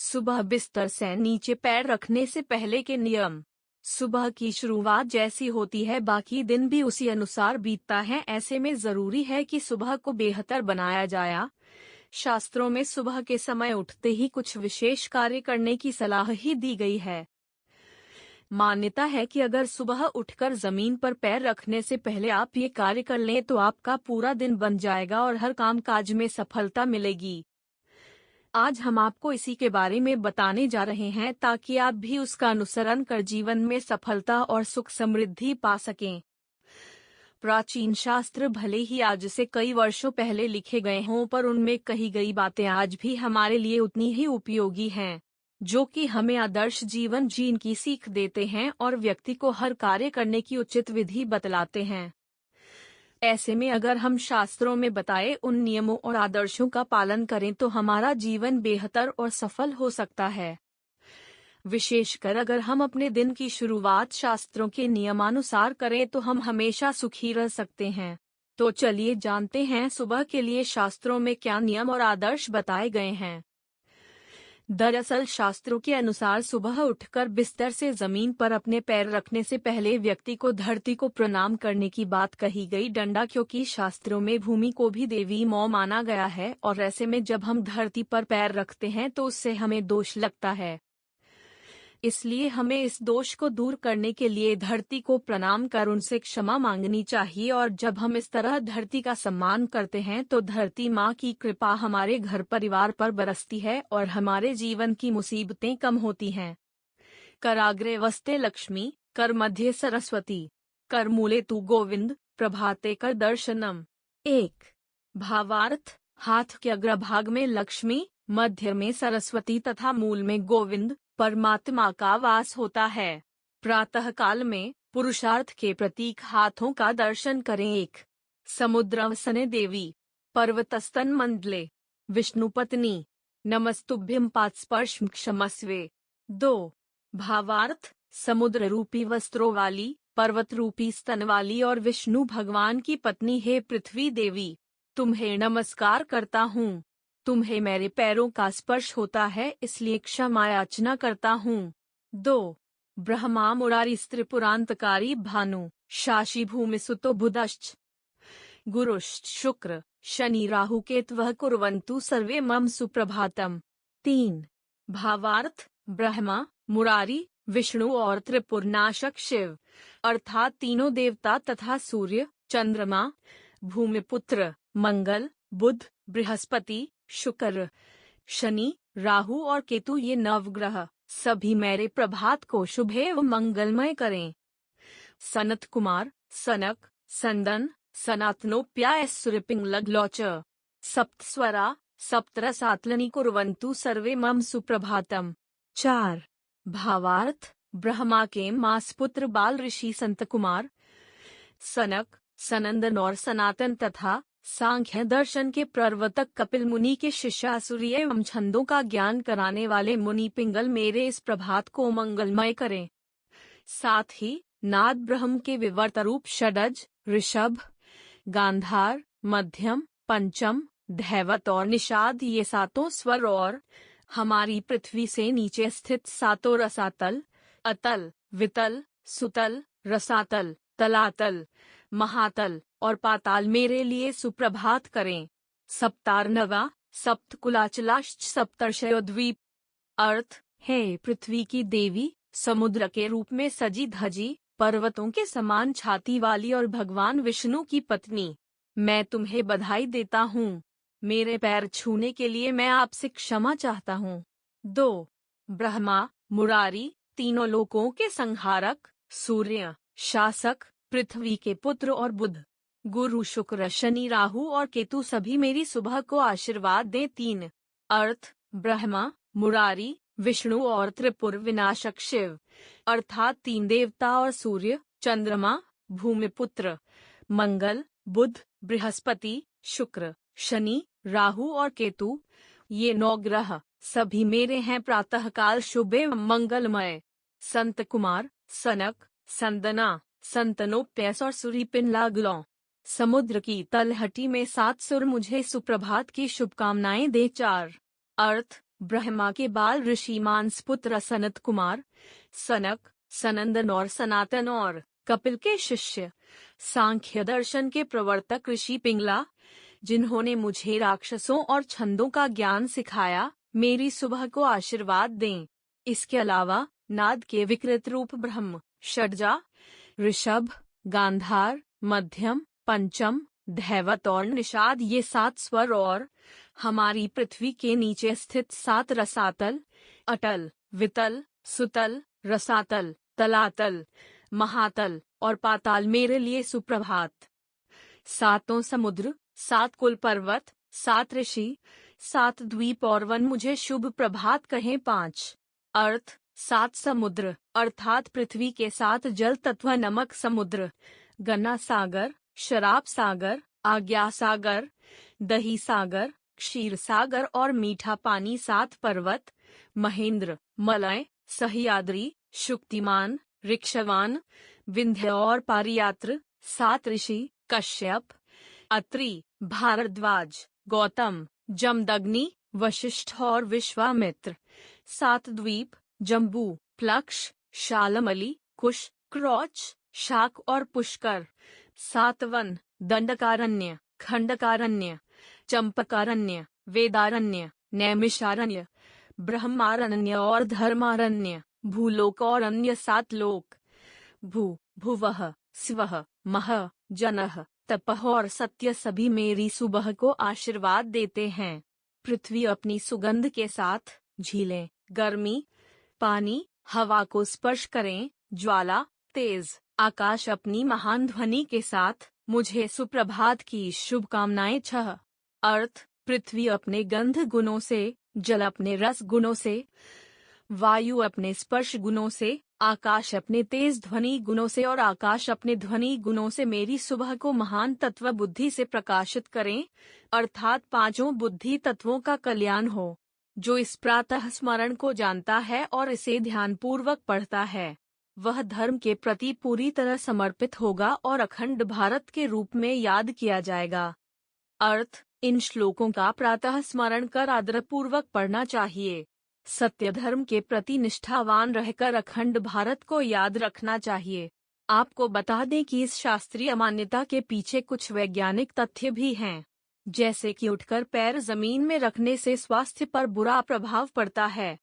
सुबह बिस्तर से नीचे पैर रखने से पहले के नियम। सुबह की शुरुआत जैसी होती है बाकी दिन भी उसी अनुसार बीतता है। ऐसे में जरूरी है कि सुबह को बेहतर बनाया जाए। शास्त्रों में सुबह के समय उठते ही कुछ विशेष कार्य करने की सलाह ही दी गई है। मान्यता है कि अगर सुबह उठकर जमीन पर पैर रखने से पहले आप ये कार्य कर लें तो आपका पूरा दिन बन जाएगा और हर काम काज में सफलता मिलेगी। आज हम आपको इसी के बारे में बताने जा रहे हैं ताकि आप भी उसका अनुसरण कर जीवन में सफलता और सुख समृद्धि पा सकें। प्राचीन शास्त्र भले ही आज से कई वर्षों पहले लिखे गए हों पर उनमें कही गई बातें आज भी हमारे लिए उतनी ही उपयोगी हैं, जो कि हमें आदर्श जीवन जीने की सीख देते हैं और व्यक्ति को हर कार्य करने की उचित विधि बतलाते हैं। ऐसे में अगर हम शास्त्रों में बताए उन नियमों और आदर्शों का पालन करें तो हमारा जीवन बेहतर और सफल हो सकता है। विशेषकर अगर हम अपने दिन की शुरुआत शास्त्रों के नियमानुसार करें तो हम हमेशा सुखी रह सकते हैं। तो चलिए जानते हैं सुबह के लिए शास्त्रों में क्या नियम और आदर्श बताए गए हैं। दरअसल शास्त्रों के अनुसार सुबह उठकर बिस्तर से जमीन पर अपने पैर रखने से पहले व्यक्ति को धरती को प्रणाम करने की बात कही गई। डंडा क्योंकि शास्त्रों में भूमि को भी देवी माँ माना गया है और ऐसे में जब हम धरती पर पैर रखते हैं तो उससे हमें दोष लगता है, इसलिए हमें इस दोष को दूर करने के लिए धरती को प्रणाम कर उनसे क्षमा मांगनी चाहिए। और जब हम इस तरह धरती का सम्मान करते हैं तो धरती माँ की कृपा हमारे घर परिवार पर बरसती है और हमारे जीवन की मुसीबतें कम होती हैं। कराग्रे वस्ते लक्ष्मी, कर मध्य सरस्वती, कर मूले तू गोविंद, प्रभाते कर दर्शनम। 1 भावार्थ, हाथ के अग्रभाग में लक्ष्मी, मध्य में सरस्वती तथा मूल में गोविंद परमात्मा का वास होता है। प्रातः काल में पुरुषार्थ के प्रतीक हाथों का दर्शन करें। 1 समुद्रवसने देवी, पर्वतस्तन मंडले, विष्णु पत्नी, नमस्तुभ्यं पादस्पर्श क्षमस्वे। 2 भावार्थ, समुद्र रूपी वस्त्रों वाली, पर्वत रूपी स्तन वाली और विष्णु भगवान की पत्नी हे पृथ्वी देवी, तुम्हें नमस्कार करता हूँ। तुम्हें मेरे पैरों का स्पर्श होता है इसलिए क्षमा याचना करता हूँ। 2 ब्रह्मा मुरारी त्रिपुरांतकारी भानु, शाशी भूमि सुतो बुधश्च, गुरुश्च शुक्र शनि राहु केतवः कुर्वन्तु सर्वे मम सुप्रभातम। 3 भावार्थ, ब्रह्मा, मुरारी, विष्णु और त्रिपुरनाशक शिव अर्थात तीनों देवता तथा सूर्य, चंद्रमा, भूमिपुत्र, मंगल, बुध, बृहस्पति, शुक्र, शनि, राहु और केतु ये नवग्रह सभी मेरे प्रभात को शुभ एवं मंगलमय करें। सनत कुमार, सनक, संदन, सनातनोप्याय सुरपिंगलग्लौच, सप्तस्वरा, सप्तरसात्लनि कुर्वन्तु सर्वे मम सुप्रभातम। 4 भावार्थ, ब्रह्मा के मासपुत्र बाल ऋषि संत कुमार, सनक, सनंदन और सनातन तथा सांख्य दर्शन के प्रवर्तक कपिल मुनि के शिष्य आसुरी एवं छंदों का ज्ञान कराने वाले मुनि पिंगल मेरे इस प्रभात को मंगलमय करें। साथ ही नाद ब्रह्म के विवर्त रूप षडज, ऋषभ, गांधार, मध्यम, पंचम, धैवत और निषाद ये सातों स्वर और हमारी पृथ्वी से नीचे स्थित सातों रसातल, अतल, वितल, सुतल, रसातल, तलातल, महातल और पाताल मेरे लिए सुप्रभात करें। सप्तार्णवा, सप्तकुलाचलाश्च सप्तर्षयोद्वीप। अर्थ, हे पृथ्वी की देवी, समुद्र के रूप में सजी धजी, पर्वतों के समान छाती वाली और भगवान विष्णु की पत्नी, मैं तुम्हें बधाई देता हूँ। मेरे पैर छूने के लिए मैं आपसे क्षमा चाहता हूँ। 2 ब्रह्मा, मुरारी, तीनों लोकों के संहारक, सूर्य, शासक, पृथ्वी के पुत्र और बुध, गुरु शुक्र शनि राहु और केतु सभी मेरी सुबह को आशीर्वाद दें। 3 अर्थ, ब्रह्मा, मुरारी, विष्णु और त्रिपुर विनाशक शिव अर्थात 3 देवता और सूर्य, चंद्रमा, भूमिपुत्र, मंगल, बुध, बृहस्पति, शुक्र, शनि, राहु और केतु ये 9 ग्रह सभी मेरे हैं प्रातःकाल शुभ एवं मंगलमय। संत कुमार, सनक, संदना, संतनोप्यस और सुरीपिनलाग्लौ, समुद्र की तलहटी में 7 सुर मुझे सुप्रभात की शुभकामनाएं दे। 4 अर्थ, ब्रह्मा के बाल ऋषि मानसपुत्र सनत कुमार, सनक, सनंदन और सनातन और कपिल के शिष्य, सांख्य दर्शन के प्रवर्तक ऋषि पिंगला, जिन्होंने मुझे राक्षसों और छंदों का ज्ञान सिखाया, मेरी सुबह को आशीर्वाद दें। इसके अलावा नाद के विकृत रूप ब्रह्म, षड्जा, ऋषभ, गांधार, मध्यम, पंचम, धैवत और निषाद, ये 7 स्वर और हमारी पृथ्वी के नीचे स्थित 7 रसातल, अटल, वितल, सुतल, रसातल, तलातल, महातल और पाताल मेरे लिए सुप्रभात। 7 समुद्र, 7 कुल पर्वत, 7 ऋषि, 7 द्वीप और वन मुझे शुभ प्रभात कहें। 5 अर्थ, 7 समुद्र अर्थात पृथ्वी के 7 जल तत्व, नमक समुद्र, गन्ना सागर, शराब सागर, आज्ञा सागर, दही सागर, क्षीर सागर और मीठा पानी। 7 पर्वत, महेंद्र, मलय, सह्याद्री, शुक्तिमान, ऋक्षवान, विंध्य और पारियात्र। 7 ऋषि, कश्यप, अत्रि, भारद्वाज, गौतम, जमदग्नि, वशिष्ठ और विश्वामित्र। 7 द्वीप, जम्बू, प्लक्ष, शालमली, कुश, क्रौच, शाक और पुष्कर। 7 वन, दंडकारण्य, खंडकारण्य, चंपकारण्य, वेदारण्य, नैमिषारण्य, ब्रह्मारण्य और धर्मारण्य। भूलोक और अन्य 7 लोक, भू, भुवः, स्वः, महः, जनः, तपः और सत्य सभी मेरी सुबह को आशीर्वाद देते हैं। पृथ्वी अपनी सुगंध के साथ, झीलें, गर्मी, पानी, हवा को स्पर्श करें, ज्वाला, तेज, आकाश अपनी महान ध्वनि के साथ मुझे सुप्रभात की शुभकामनाएं। 6 अर्थ, पृथ्वी अपने गंध गुणों से, जल अपने रस गुणों से, वायु अपने स्पर्श गुणों से, आकाश अपने तेज ध्वनि गुणों से और आकाश अपने ध्वनि गुणों से मेरी सुबह को महान तत्व बुद्धि से प्रकाशित करें, अर्थात 5 बुद्धि तत्वों का कल्याण हो। जो इस प्रातः स्मरण को जानता है और इसे ध्यानपूर्वक पढ़ता है, वह धर्म के प्रति पूरी तरह समर्पित होगा और अखंड भारत के रूप में याद किया जाएगा। अर्थ, इन श्लोकों का प्रातः स्मरण कर आदरपूर्वक पढ़ना चाहिए। सत्य धर्म के प्रति निष्ठावान रहकर अखंड भारत को याद रखना चाहिए। आपको बता दें कि इस शास्त्रीय मान्यता के पीछे कुछ वैज्ञानिक तथ्य भी हैं, जैसे कि उठकर पैर जमीन में रखने से स्वास्थ्य पर बुरा प्रभाव पड़ता है,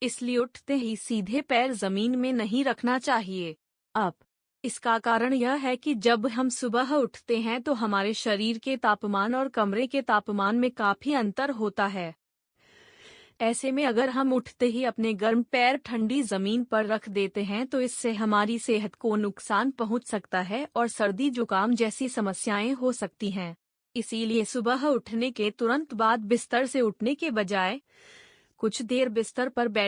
इसलिए उठते ही सीधे पैर जमीन में नहीं रखना चाहिए। अब इसका कारण यह है कि जब हम सुबह उठते हैं तो हमारे शरीर के तापमान और कमरे के तापमान में काफी अंतर होता है। ऐसे में अगर हम उठते ही अपने गर्म पैर ठंडी जमीन पर रख देते हैं तो इससे हमारी सेहत को नुकसान पहुंच सकता है और सर्दी जुकाम जैसी समस्याएं हो सकती हैं। इसीलिए सुबह उठने के तुरंत बाद बिस्तर से उठने के बजाय कुछ देर बिस्तर पर बैठ